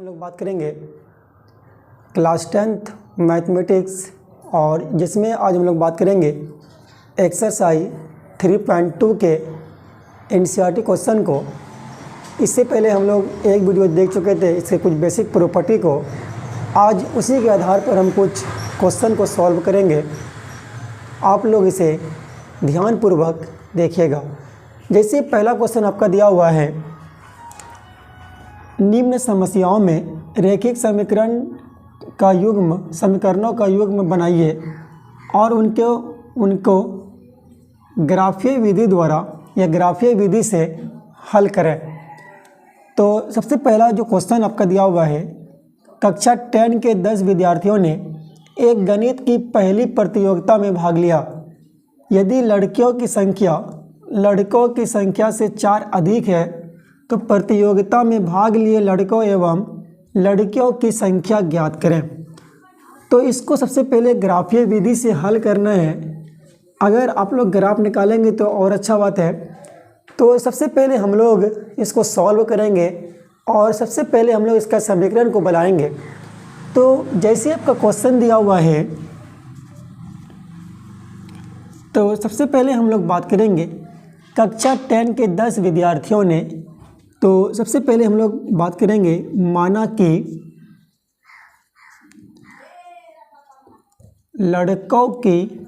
लोग बात करेंगे क्लास 10th मैथमेटिक्स और जिसमें आज हम लोग बात करेंगे एक्सरसाइज 3.2 के एनसीईआरटी क्वेश्चन को। इससे पहले हम लोग एक वीडियो देख चुके थे इसके कुछ बेसिक प्रॉपर्टी को। आज उसी के आधार पर हम कुछ क्वेश्चन को सॉल्व करेंगे। आप लोग इसे ध्यानपूर्वक देखिएगा। जैसे पहला क्वेश्चन आपका दिया हुआ है, निम्न समस्याओं में रैखिक समीकरणों का युग्म बनाइए और उनको ग्राफीय विधि द्वारा या ग्राफीय विधि से हल करें। तो सबसे पहला जो क्वेश्चन आपका दिया हुआ है, कक्षा 10 के 10 विद्यार्थियों ने एक गणित की पहली प्रतियोगिता में भाग लिया। यदि लड़कों की संख्या से 4 अधिक है तो प्रतियोगिता में भाग लिए लड़कों एवं लड़कियों की संख्या ज्ञात करें। तो इसको सबसे पहले ग्राफीय विधि से हल करना है। अगर आप लोग ग्राफ निकालेंगे तो और अच्छा बात है। तो सबसे पहले हम लोग इसको सॉल्व करेंगे और सबसे पहले हम लोग इसका समीकरण को बनाएंगे। तो जैसे आपका क्वेश्चन दिया हुआ है, तो सबसे पहले हम लोग बात करेंगे कक्षा 10 के 10 विद्यार्थियों ने। तो सबसे पहले हम लोग बात करेंगे, माना कि लड़कों की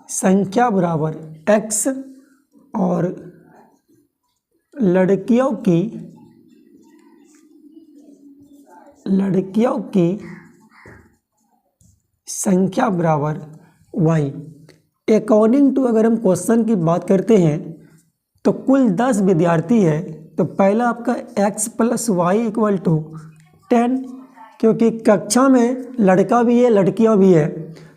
संख्या बराबर x और लड़कियों की संख्या बराबर y। अकॉर्डिंग टू अगर हम क्वेश्चन की बात करते हैं तो कुल 10 विद्यार्थी है। तो पहला आपका x + y = 10, क्योंकि कक्षा में लड़का भी है लड़कियां भी है।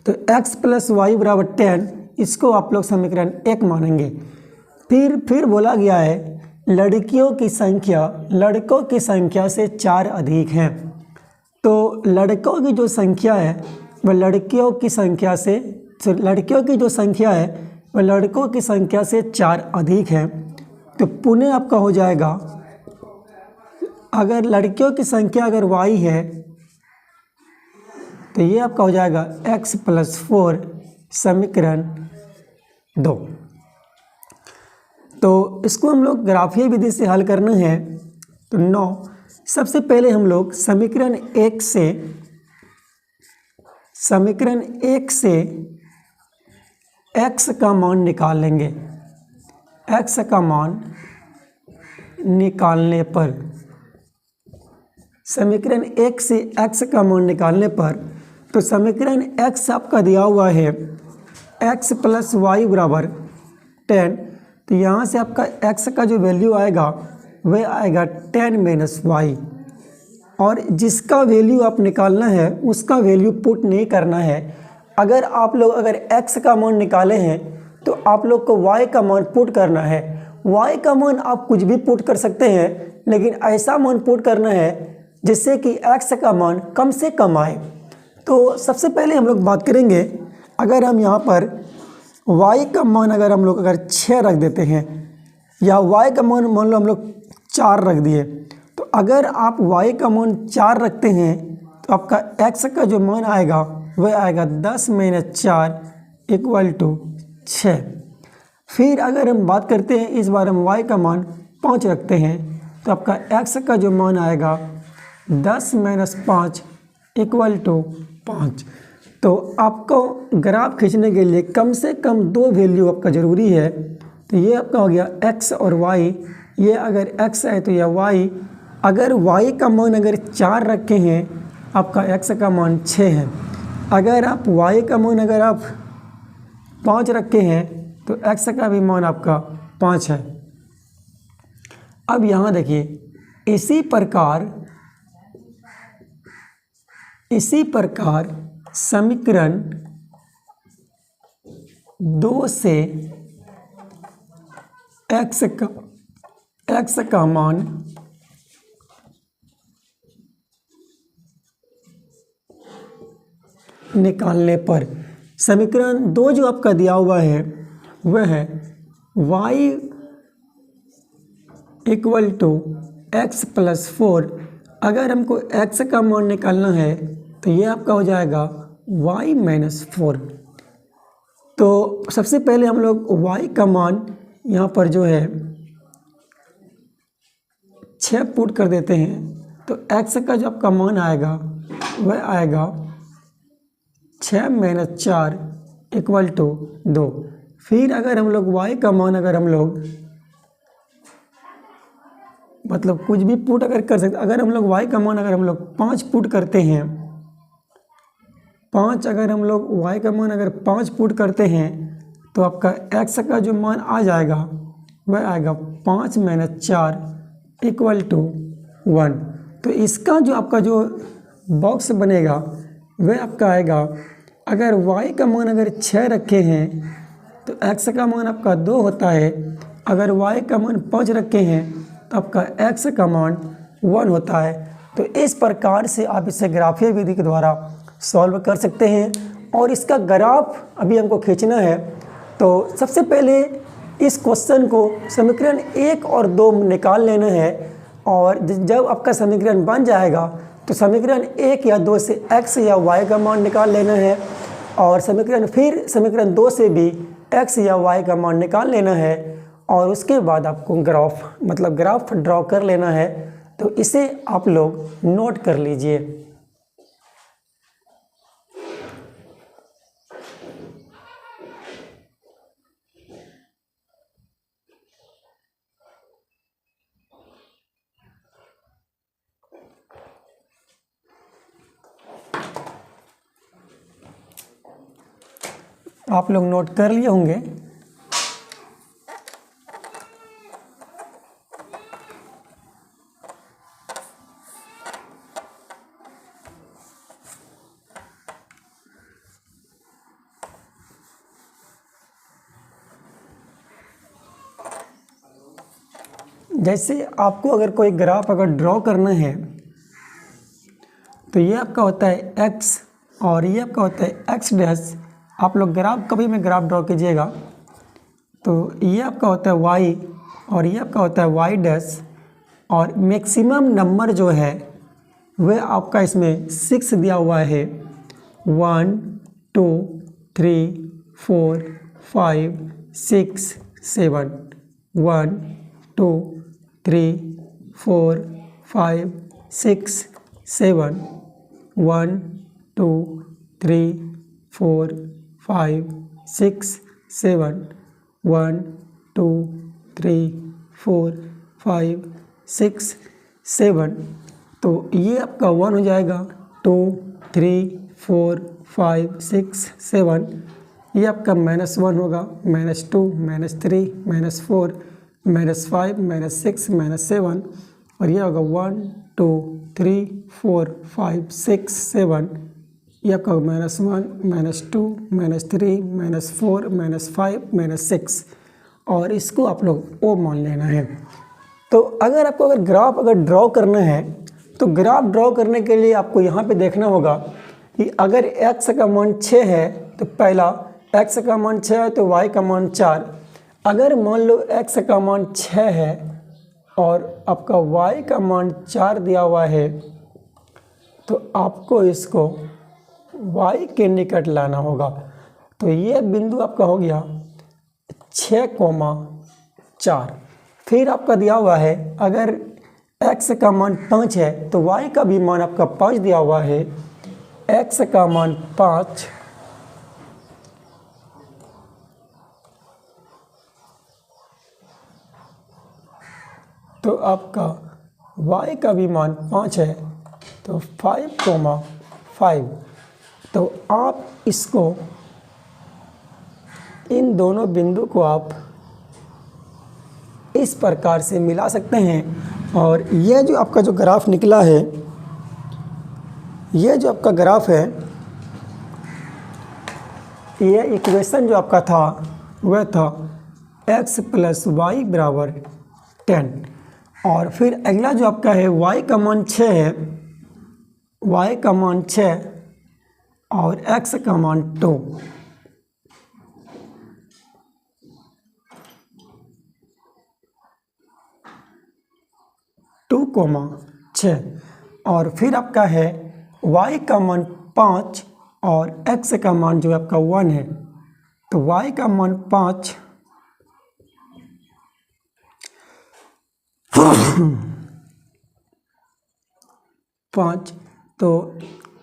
तो x + y = 10, इसको आप लोग समीकरण 1 मानेंगे। फिर बोला गया है लड़कों की संख्या से 4 अधिक हैं। तो लड़कों की जो संख्या है वह लड़कियों की संख्या से लड़कों की संख्या से 4 अधिक है। तो पुनः आपका हो जाएगा, अगर लड़कियों की संख्या अगर y है तो ये आपका हो जाएगा x + 4 समीकरण 2। तो इसको हम लोग ग्राफीय विधि से हल करना है। तो 9, सबसे पहले हम लोग समीकरण 1 से x का मान निकाल लेंगे। x का मान निकालने पर, समीकरण 1 से x का मान निकालने पर, तो समीकरण x आपका दिया हुआ है x + y = 10। तो यहाँ से आपका x का जो वैल्यू आएगा वह आएगा 10 - y, और जिसका वैल्यू आप निकालना है उसका वैल्यू पुट नहीं करना है। अगर आप लोग x का मान निकाले हैं तो आप लोग को y का मान पुट करना है। y का मान आप कुछ भी पुट कर सकते हैं, लेकिन ऐसा मान पुट करना है जिससे कि x का मान कम से कम आए। तो सबसे पहले हम लोग बात करेंगे, अगर हम यहाँ पर y का मान अगर 6 रख देते हैं, या y का मान मान लो हम लोग 4 रख दिए, तो अगर आप y का मान 4 रखते हैं तो आपका x का जो मान आएगा वह आएगा 10 - 4 = 6। फिर अगर हम बात करते हैं, इस बार हम y का मान 5 रखते हैं, तो आपका x का जो मान आएगा 10 - 5 = 5। तो आपको ग्राफ खींचने के लिए कम से कम 2 वैल्यू आपका ज़रूरी है। तो ये आपका हो गया x और y। ये अगर x है तो यह y। अगर y का मान 4 रखे हैं, आपका x का मान 6 है। अगर आप y का मान आप 5 रखे हैं तो x का भी मान आपका 5 है। अब यहाँ देखिए, इसी प्रकार समीकरण 2 से x का मान निकालने पर, समीकरण 2 जो आपका दिया हुआ है वह है y equal to x plus 4। अगर हमको x का मान निकालना है तो ये आपका हो जाएगा y माइनस 4। तो सबसे पहले हम लोग y का मान यहाँ पर जो है 6 पुट कर देते हैं। तो x का जो आपका मान आएगा वह आएगा 6 माइनस 4 इक्वल टू 2। फिर अगर हम लोग y का मान अगर हम लोग मतलब कुछ भी पुट अगर कर सकते, अगर हम लोग y का मान अगर हम लोग 5 पुट करते हैं, 5 अगर हम लोग y का मान अगर 5 पुट करते हैं तो आपका x का जो मान आ जाएगा वह आएगा 5 माइनस 4 इक्वल टू 1। तो इसका जो आपका जो बॉक्स बनेगा वह आपका आएगा, अगर y का मान अगर 6 रखे हैं तो x का मान आपका 2 होता है। अगर y का मान 5 रखे हैं तो आपका x का मान 1 होता है। तो इस प्रकार से आप इसे ग्राफीय विधि के द्वारा सॉल्व कर सकते हैं। और इसका ग्राफ अभी हमको खींचना है। तो सबसे पहले इस क्वेश्चन को समीकरण 1 और 2 निकाल लेना है, और जब आपका समीकरण बन जाएगा तो समीकरण 1 या 2 से x या y का मान निकाल लेना है, और समीकरण 2 से भी x या y का मान निकाल लेना है, और उसके बाद आपको ग्राफ ड्रॉ कर लेना है। तो इसे आप लोग नोट कर लीजिए। आप लोग नोट कर लिए होंगे। जैसे आपको अगर कोई ग्राफ अगर ड्रॉ करना है तो ये आपका होता है x और ये आपका होता है x डैश। आप लोग कभी में ग्राफ ड्रॉ कीजिएगा तो ये आपका होता है y और ये आपका होता है y डैश, और मैक्सिमम नंबर जो है वह आपका इसमें 6 दिया हुआ है। 1 2 3 4 5 6 7 1 2 3 4 5 6 7 1 2 3 4 5 6 7 1 2 3 4 5 6 7। तो ये आपका 1 हो जाएगा। 2 3 4 5 6 7 ये आपका -1 होगा, -2 -3 -4 -5 -6 -7, और ये होगा 1 2 3 4 5 6 7 ये आपका -1 -2 -3 -4 -5 -6, और इसको आप लोग ओ मान लेना है। तो अगर आपको ग्राफ ड्रॉ करना है तो ग्राफ ड्रॉ करने के लिए आपको यहाँ पे देखना होगा कि अगर x का मान 6 है तो पहला x का मान 6 है तो y का मान 4। अगर मान लो x का मान 6 है और आपका y का मान 4 दिया हुआ है तो आपको इसको y के निकट लाना होगा। तो ये बिंदु आपका हो गया 6,4। फिर आपका दिया हुआ है अगर x का मान 5 है तो y का भी मान आपका 5 दिया हुआ है। x का मान 5 तो आपका y का भी मान 5 है, तो 5,5। तो आप इसको इन दोनों बिंदु को आप इस प्रकार से मिला सकते हैं। और यह जो आपका जो ग्राफ निकला है, यह जो आपका ग्राफ है, यह इक्वेशन जो आपका था वह था x + y = 10। और फिर अगला जो आपका है y का मान 6 है, y का मान 6 और x का मान 2। 2,6 और फिर आपका है y का मान 5 और x का मान जो है आपका 1 है। तो y का मान 5 5 तो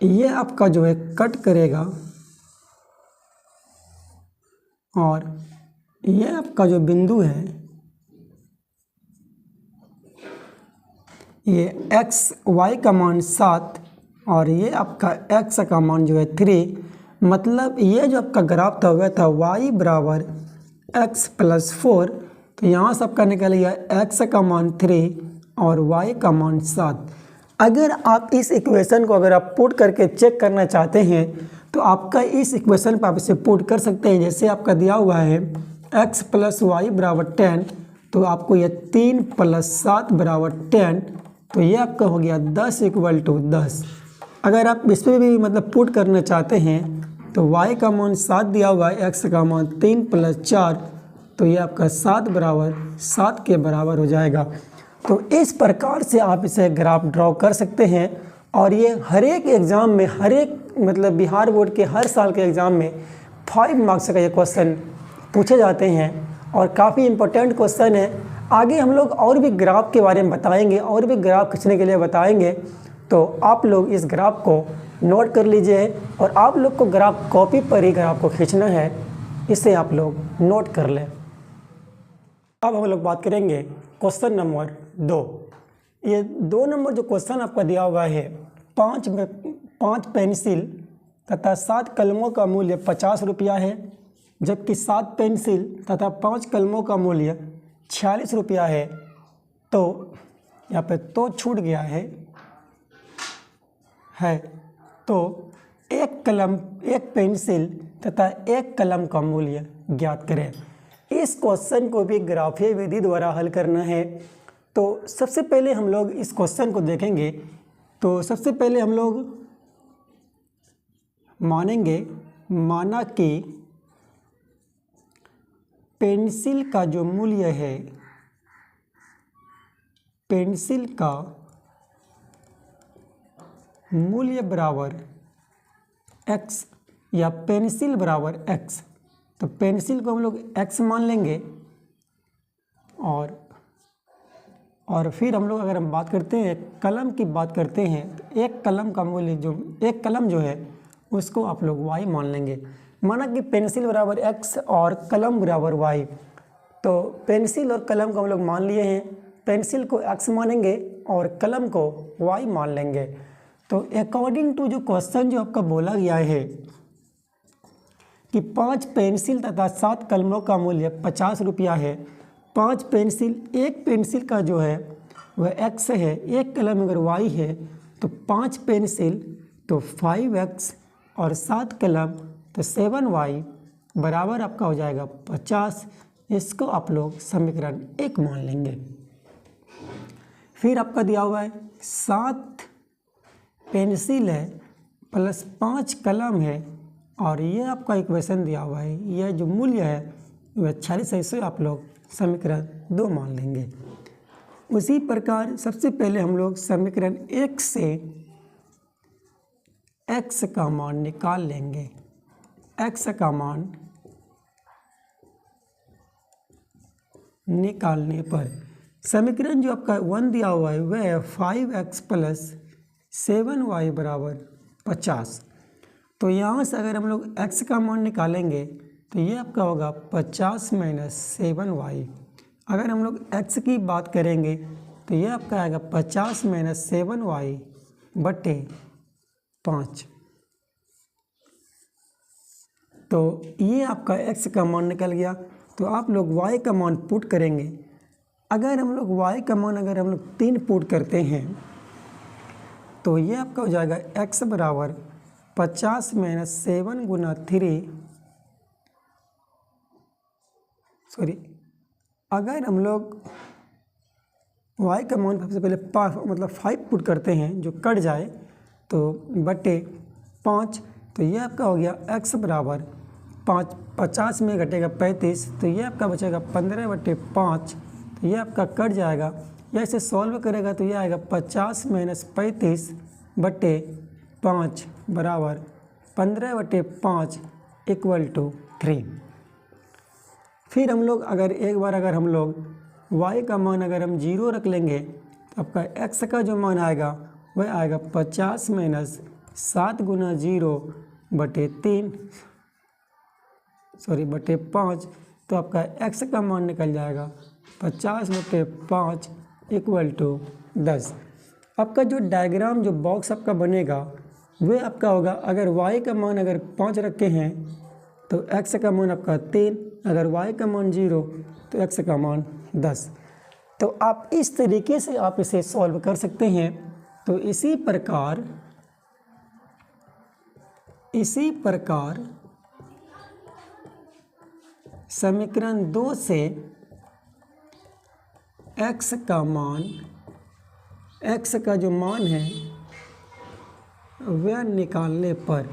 ये आपका जो है कट करेगा और ये आपका जो बिंदु है ये x y का मान 7 और ये आपका x का मान जो है 3, मतलब ये जो आपका ग्राफ था वह था y बराबर x प्लस 4। तो यहाँ से आपका निकल गया x का मान 3 और y का मान 7। अगर आप इस इक्वेशन को अगर आप पुट करके चेक करना चाहते हैं तो आपका इस इक्वेशन पर आप इसे पुट कर सकते हैं। जैसे आपका दिया हुआ है x प्लस वाई बराबर 10, तो आपको यह 3 प्लस 7 बराबर 10, तो ये आपका हो गया 10 इक्वल टू 10। अगर आप इस पर भी मतलब पुट करना चाहते हैं तो y का मान 7 दिया हुआ है, x का मान 3 प्लस 4, तो ये आपका 7 बराबर 7 के बराबर हो जाएगा। तो इस प्रकार से आप इसे ग्राफ ड्रॉ कर सकते हैं और ये हर एक एग्ज़ाम में, हर एक मतलब बिहार बोर्ड के हर साल के एग्ज़ाम में 5 मार्क्स का ये क्वेश्चन पूछे जाते हैं और काफ़ी इम्पोर्टेंट क्वेश्चन है। आगे हम लोग और भी ग्राफ के बारे में बताएंगे और भी ग्राफ खींचने के लिए बताएंगे, तो आप लोग इस ग्राफ को नोट कर लीजिए और आप लोग को ग्राफ कॉपी पर ही ग्राफ को खींचना है, इसे आप लोग नोट कर लें। अब हम लोग बात करेंगे क्वेश्चन नंबर 2। ये 2 नंबर जो क्वेश्चन आपका दिया हुआ है, 5 पेंसिल तथा 7 कलमों का मूल्य 50 रुपया है, जबकि 7 पेंसिल तथा 5 कलमों का मूल्य 46 रुपया है। तो यहाँ पे तो छूट गया है तो एक पेंसिल तथा एक कलम का मूल्य ज्ञात करें। इस क्वेश्चन को भी ग्राफीय विधि द्वारा हल करना है। तो सबसे पहले हम लोग इस क्वेश्चन को देखेंगे। तो सबसे पहले हम लोग माना कि पेंसिल का जो मूल्य है, पेंसिल का मूल्य बराबर x या पेंसिल बराबर x। तो पेंसिल को हम लोग x मान लेंगे और फिर हम लोग अगर हम बात करते हैं कलम की बात करते हैं तो एक कलम का मूल्य एक कलम जो है उसको आप लोग y मान लेंगे। माना कि पेंसिल बराबर x और कलम बराबर y, तो पेंसिल और कलम को हम लोग मान लिए हैं। पेंसिल को x मानेंगे और कलम को y मान लेंगे। तो अकॉर्डिंग टू जो क्वेश्चन जो आपका बोला गया है कि 5 पेंसिल तथा 7 कलमों का मूल्य 50 रुपया है। 5 पेंसिल, एक पेंसिल का जो है वह x है, एक कलम अगर y है तो 5 पेंसिल तो 5x और 7 कलम तो 7y बराबर आपका हो जाएगा 50। इसको आप लोग समीकरण 1 मान लेंगे। फिर आपका दिया हुआ है 7 पेंसिल है प्लस 5 कलम है और ये आपका इक्वेशन दिया हुआ है, यह जो मूल्य है वह 46 है। इसे आप लोग समीकरण 2 मान लेंगे। उसी प्रकार सबसे पहले हम लोग समीकरण 1 से x का मान निकाल लेंगे। x का मान निकालने पर समीकरण जो आपका 1 दिया हुआ है वह है 5x प्लस 7y बराबर 50। तो यहाँ से अगर हम लोग x का मान निकालेंगे तो ये आपका होगा 50 माइनस 7y। अगर हम लोग x की बात करेंगे तो ये आपका आएगा 50 माइनस 7y बटे 5। तो ये आपका x का मान निकल गया। तो आप लोग y का मान पुट करेंगे। अगर हम लोग y का मान अगर हम लोग 3 पुट करते हैं तो ये आपका हो जाएगा x बराबर 50 माइनस 7 गुना 3, अगर हम लोग y का मान सबसे पहले 5 पुट करते हैं जो कट जाए तो बटे 5, तो ये आपका हो गया x बराबर 50 में घटेगा 35, तो ये आपका बचेगा 15 बटे 5, तो ये आपका कट जाएगा। या इसे सॉल्व करेगा तो ये आएगा 50 माइनस 35 बटे 5 बराबर 15 बटे 5 इक्वल टू 3। फिर हम लोग अगर हम लोग y का मान अगर हम 0 रख लेंगे तो आपका x का जो मान आएगा वह आएगा 50 माइनस 7 गुना 0 बटे 3 बटे 5। तो आपका x का मान निकल जाएगा 50 बटे 5 इक्वल टू 10। आपका जो डायग्राम जो बॉक्स आपका बनेगा वह आपका होगा, अगर y का मान अगर 5 रखे हैं तो x का मान आपका 3, अगर y का मान 0 तो x का मान 10। तो आप इस तरीके से आप इसे सॉल्व कर सकते हैं। तो इसी प्रकार समीकरण 2 से x का जो मान है वह निकालने पर,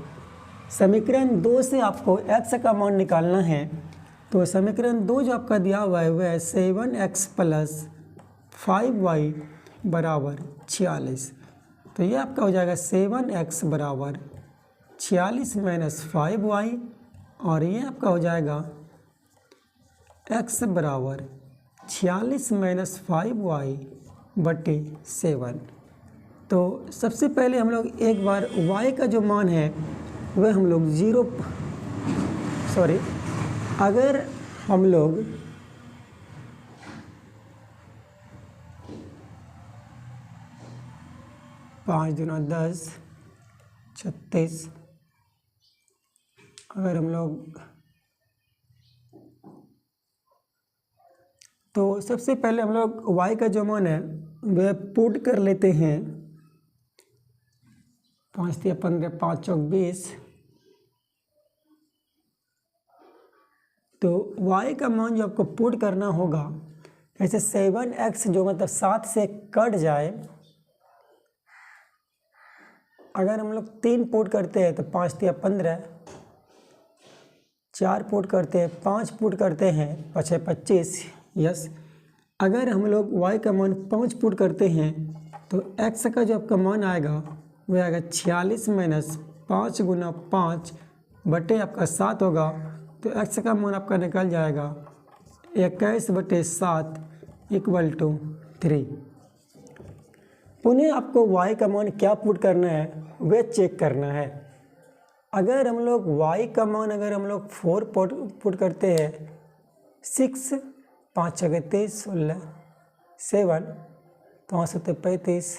समीकरण 2 से आपको x का मान निकालना है। तो समीकरण 2 जो आपका दिया हुआ है वह 7x प्लस 5y बराबर 46। तो ये आपका हो जाएगा 7x बराबर 46 माइनस 5y, और ये आपका हो जाएगा x बराबर 46 माइनस 5y बटे 7। तो सबसे पहले हम लोग एक बार y का जो मान है वह हम लोग अगर हम लोग पाँच दूना 10 36, अगर हम लोग तो सबसे पहले हम लोग y का जो मान है वह पुट कर लेते हैं। 5 × 15 5 × 20। तो y का मान जो आपको पुट करना होगा, ऐसे 7x जो मतलब 7 से कट जाए, अगर हम लोग 3 पुट करते हैं तो 5 × 15, 4 पुट करते हैं, 5 पुट करते हैं, 5 × 25 यस। अगर हम लोग y का मान 5 पुट करते हैं तो x का जो आपका मान आएगा वह आएगा 46 माइनस 5 गुना 5 बटे आपका 7 होगा। तो x का मान आपका निकल जाएगा 21 बटे 7 इक्वल टू 3। पुनः आपको y का मान क्या पुट करना है वह चेक करना है। अगर हम लोग y का मान अगर हम लोग 4 पुट करते हैं, 6 5 × 23 16 7 5 × 35।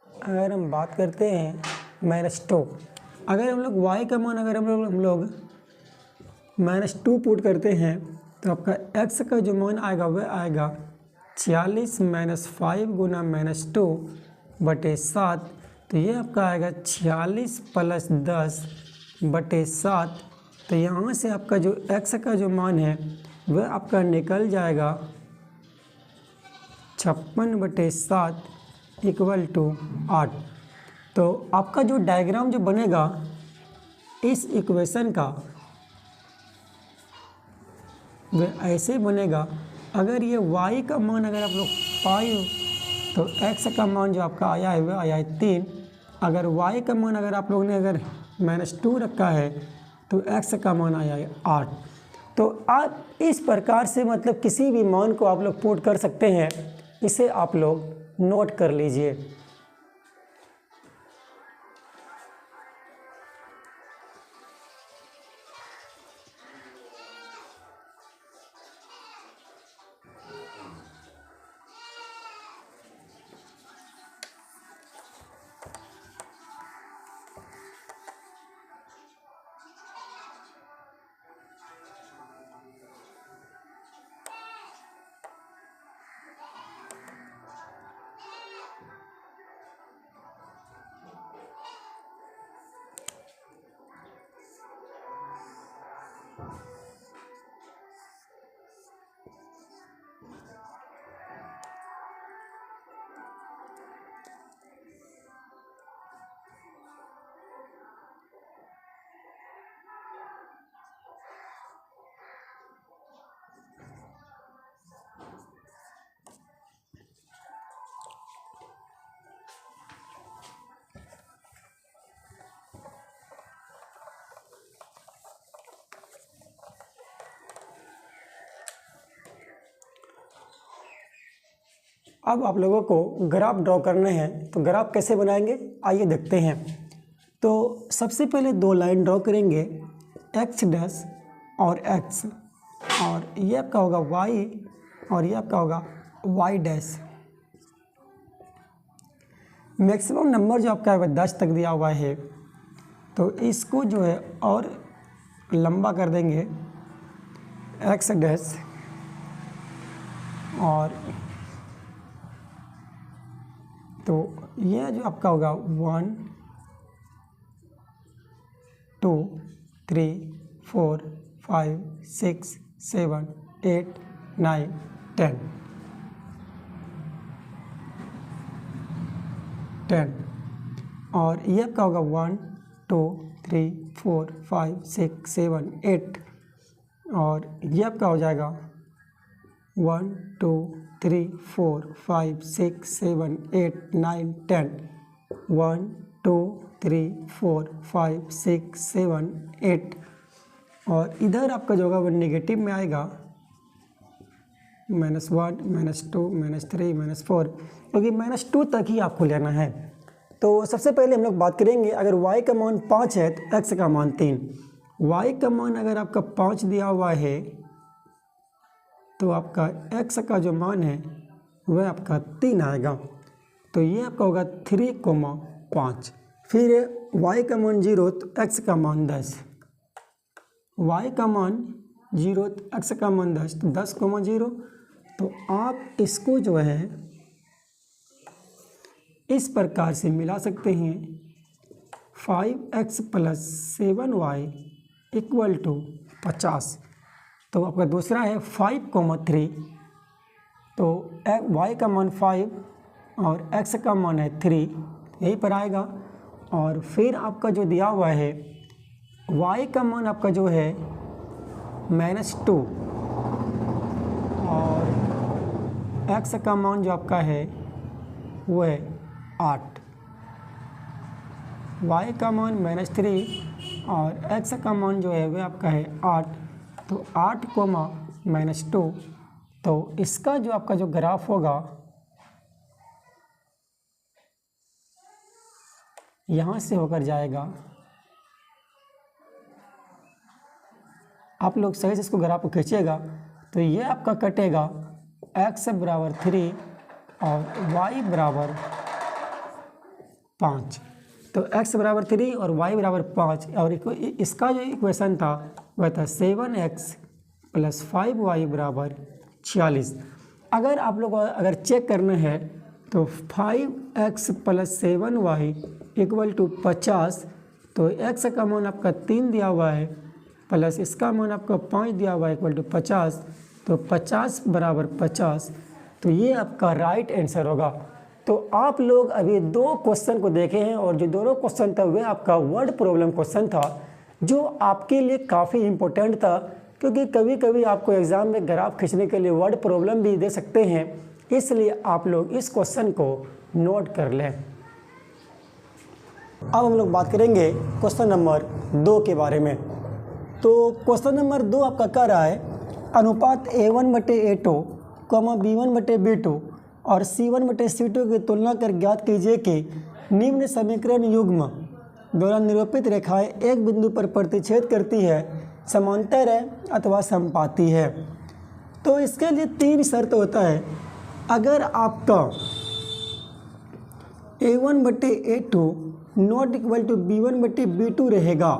अगर हम बात करते हैं -2, अगर हम लोग y का मान अगर हम लोग -2 पुट करते हैं तो आपका x का जो मान आएगा वह आएगा 46 माइनस 5 गुना -2 बटे 7। तो ये आपका आएगा 46 प्लस 10 बटे 7। तो यहाँ से आपका जो x का जो मान है वह आपका निकल जाएगा 56 बटे 7 इक्वल टू 8। तो आपका जो डायग्राम जो बनेगा इस इक्वेशन का वह ऐसे बनेगा। अगर ये y का मान अगर आप लोग पाए तो x का मान जो आपका आया है वह आया है 3। अगर y का मान अगर आप लोगों ने अगर -2 रखा है तो x का मान आया है 8। तो आप इस प्रकार से मतलब किसी भी मान को आप लोग पुट कर सकते हैं, इसे आप लोग नोट कर लीजिए। अब आप लोगों को ग्राफ ड्रॉ करने हैं, तो ग्राफ कैसे बनाएंगे आइए देखते हैं। तो सबसे पहले दो लाइन ड्रॉ करेंगे, एक्स डैश और एक्स, और ये आपका होगा वाई और ये आपका होगा वाई डैश। मैक्सिमम नंबर जो आपका है 10 तक दिया हुआ है, तो इसको जो है और लंबा कर देंगे, एक्स डैश और तो ये जो आपका होगा 1 2 3 4 5 6 7 8 9 10 और ये आपका होगा 1 2 3 4 5 6 7 8 और ये आपका हो जाएगा 1 2 3 4 5 6 7 8 9 10 1 2 3 4 5 6 7 8 और इधर आपका जो होगा वो नेगेटिव में आएगा, -1 -2 -3 -4, क्योंकि -2 तक ही आपको लेना है। तो सबसे पहले हम लोग बात करेंगे, अगर y का मान 5 है तो x का मान 3। y का मान अगर आपका 5 दिया हुआ है तो आपका x का जो मान है वह आपका 3 आएगा, तो ये आपका होगा 3,5। फिर y का मान 0 तो x का मान 10, y का मान 0 तो x का मान 10, तो 10,0। तो आप इसको जो है इस प्रकार से मिला सकते हैं, 5x + 7y = 50। तो आपका दूसरा है 5,3, तो y का मान 5 और x का मान है 3, यहीं पर आएगा। और फिर आपका जो दिया हुआ है y का मान आपका जो है -2 और x का मान जो आपका है वो है 8, y का मान -3 और x का मान जो है वह आपका है 8, तो 8, -2, तो इसका जो आपका जो ग्राफ होगा यहाँ से होकर जाएगा। आप लोग सही से इसको ग्राफ को खींचिएगा तो ये आपका कटेगा x = 3 और y = 5। तो x = 3 और y = 5 और इसका जो इक्वेशन था वह था 7x + 5y = 46। अगर आप लोग अगर चेक करना है तो 5x + 7y = 50, तो x का मान आपका 3 दिया हुआ है प्लस इसका मान आपका 5 दिया हुआ है = 50, तो 50 = 50, तो ये आपका राइट आंसर होगा। तो आप लोग अभी 2 क्वेश्चन को देखे हैं और जो दोनों क्वेश्चन था वह आपका वर्ड प्रॉब्लम क्वेश्चन था, जो आपके लिए काफ़ी इम्पोर्टेंट था, क्योंकि कभी कभी आपको एग्ज़ाम में ग्राफ खींचने के लिए वर्ड प्रॉब्लम भी दे सकते हैं, इसलिए आप लोग इस क्वेश्चन को नोट कर लें। अब हम लोग बात करेंगे क्वेश्चन नंबर 2 के बारे में। तो क्वेश्चन नंबर 2 आपका कह रहा है, अनुपात A1/A2, B1/B2 और C1/C2 की तुलना कर ज्ञात कीजिए कि निम्न समीकरण युग्म द्वारा निरूपित रेखाएं एक बिंदु पर प्रतिच्छेद करती है, समांतर है अथवा समपाती है। तो इसके लिए 3 शर्त होता है। अगर आपका A1/A2 ≠ B1/B2 रहेगा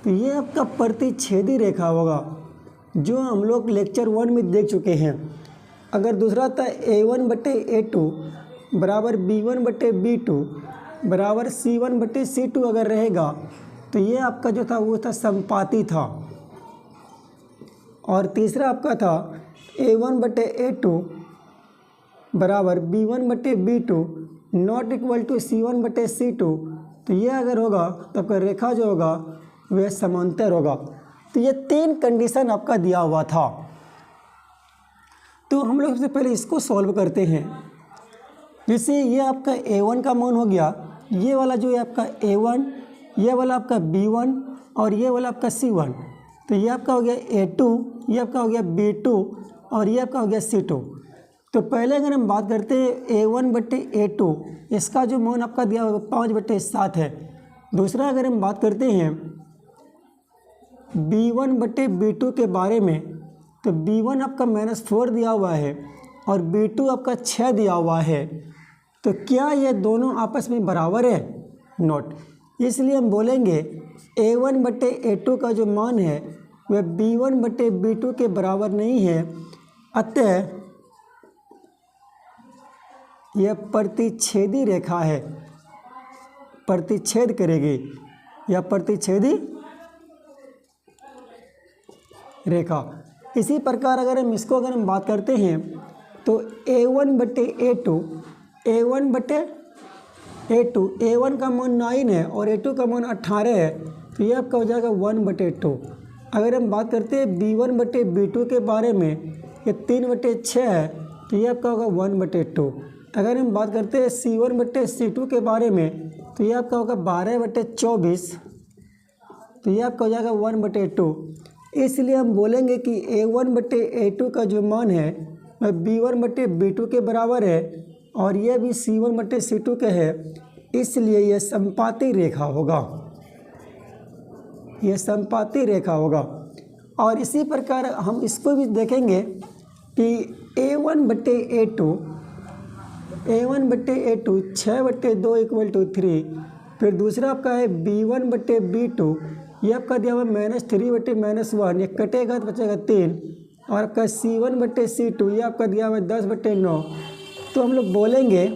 तो ये आपका प्रतिच्छेदी रेखा होगा, जो हम लोग लेक्चर 1 में देख चुके हैं। अगर दूसरा था A1/A2 = B1/B2 = C1/C2 अगर रहेगा तो ये आपका जो था वो था समपाती था। और तीसरा आपका था A1/A2 = B1/B2 ≠ C1/C2, तो ये अगर होगा तो आपका रेखा जो होगा वह समांतर होगा। तो ये 3 कंडीशन आपका दिया हुआ था। तो हम लोग सबसे पहले इसको सॉल्व करते हैं। जैसे ये आपका A1 का मान हो गया, ये वाला जो है आपका A1, ये वाला आपका B1 और ये वाला आपका C1, तो ये आपका हो गया A2, ये आपका हो गया B2 और ये आपका हो गया C2। तो पहले अगर हम बात करते हैं A1/A2, इसका जो मान आपका दिया हुआ 5/7 है। दूसरा अगर हम बात करते हैं B1/B2 के बारे में, तो B1 आपका -4 दिया हुआ है और B2 आपका 6 दिया हुआ है। तो क्या ये दोनों आपस में बराबर है? नोट। इसलिए हम बोलेंगे A1/A2 का जो मान है वह B1/B2 के बराबर नहीं है, अतः यह प्रतिच्छेदी रेखा है, प्रतिच्छेद करेगी, या प्रतिच्छेदी रेखा। इसी प्रकार अगर हम इसको बात करते हैं तो A1/A2, A1 का मान 9 है और A2 का मान 18 है, तो ये आपका हो जाएगा 1/2। अगर हम बात करते हैं B1/B2 के बारे में, ये 3/6 है, तो ये आपका होगा 1/2। अगर हम बात करते हैं C1/C2 के बारे में, तो ये आपका होगा 12/24, तो ये आपका हो जाएगा 1/2। इसलिए हम बोलेंगे कि A1/A2 का जो मान है वह B1/B2 के बराबर है और यह भी C1/C2 के है, इसलिए यह समपाती रेखा होगा, यह समपाती रेखा होगा। और इसी प्रकार हम इसको भी देखेंगे कि A1/A2 6/2 = 3। फिर दूसरा आपका है B1/B2, ये आपका दिया हुआ -3/-1, ये कटेगा तो बचेगा 3। और आपका C1/C2, ये आपका दिया हुआ 10/9। तो हम लोग बोलेंगे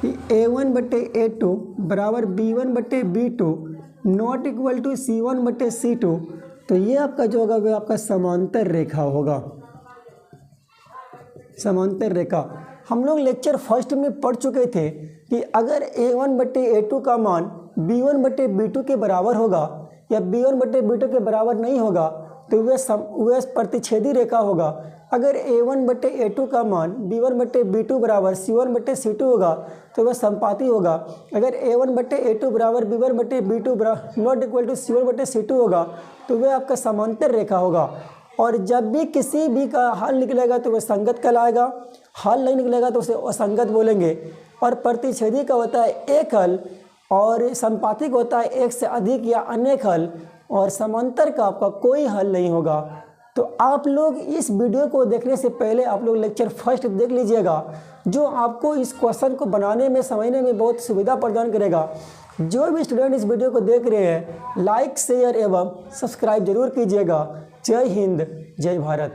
कि A1/A2 बराबर B1/B2 not equal to C1/C2। तो ये आपका जो होगा वह आपका समांतर रेखा होगा, समांतर रेखा। हम लोग लेक्चर फर्स्ट में पढ़ चुके थे कि अगर A1/A2 का मान B1/B2 के बराबर होगा या B1/B2 के बराबर नहीं होगा तो वह प्रतिच्छेदी रेखा होगा। अगर A1/A2 का मान B1/B2 बराबर C1/C2 होगा तो वह संपाती होगा। अगर A1/A2 बराबर B1/B2 not equal to C1/C2 होगा तो वह आपका समांतर रेखा होगा। और जब भी किसी भी का हल निकलेगा तो वह संगत कहलाएगा, हल नहीं निकलेगा तो उसे असंगत बोलेंगे। और प्रतिच्छेदी का होता है एक हल और संपाती का होता है एक से अधिक या अनेक हल, और समांतर का आपका कोई हल नहीं होगा। तो आप लोग इस वीडियो को देखने से पहले आप लोग लेक्चर फर्स्ट देख लीजिएगा, जो आपको इस क्वेश्चन को बनाने में समझने में बहुत सुविधा प्रदान करेगा। जो भी स्टूडेंट इस वीडियो को देख रहे हैं, लाइक शेयर एवं सब्सक्राइब जरूर कीजिएगा। जय हिंद, जय भारत।